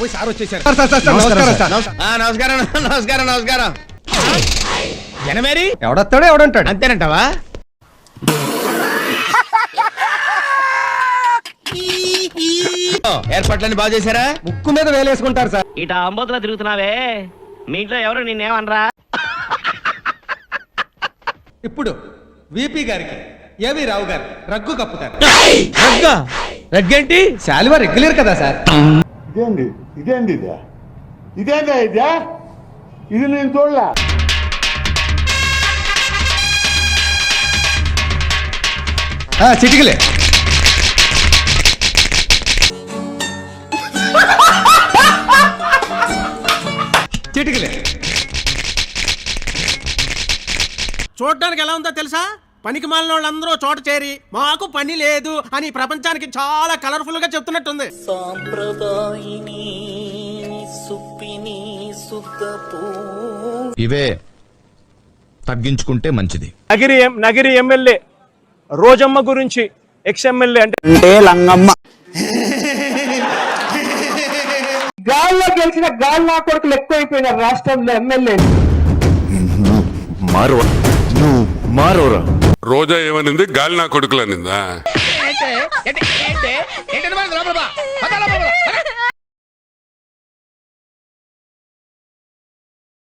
బాబు sir వచ్చేసారు. నమస్కారం నమస్కారం నమస్కారం. జనమేరి ఎవడొస్తాడో ఎవడంటాడు అంతేనంటావా? ఏర్పాట్లన్నీ బాగా చేశారా? ముక్కు మీద వేలేసుకుంటారు సార్. ఇట అంబోతులా తిరుగుతున్నావే, మీ ఇంట్లో ఎవరు నిన్నేమనరా? ఇప్పుడు విపి గారికి ఏవి రావు గారు రగ్గు కప్పుతారు. రగ్గేంటి? శాలువా రెగ్యులర్ కదా సార్. ఇదేందా ఇది నేను చూడలే. చిటికలే. చిటికలే. చూడడానికి ఎలా ఉందో తెలుసా? పనికి మాలిన వాళ్ళందరూ చోట చేరి మాకు పని లేదు అని ప్రపంచానికి చాలా కలర్ఫుల్ గా చెప్తున్నట్టుంది. ఇవే తగ్గించుకుంటే మంచిది. నగిరి ఎమ్మెల్యే రోజమ్మ గురించి ఎక్స్-ఎమ్మెల్యే అంటే లంగమ్మ గాల్లో గెలిచిన గాలి నా కొడుకులు ఎక్కువైపోయినారు రాష్ట్రంలో ఎమ్మెల్యే. మారోరా రోజా ఏమనింది? గాలి నా కొడుకులు అనిందా? ఏంటి? ఏంటి? ఏంటి? ఏంటి?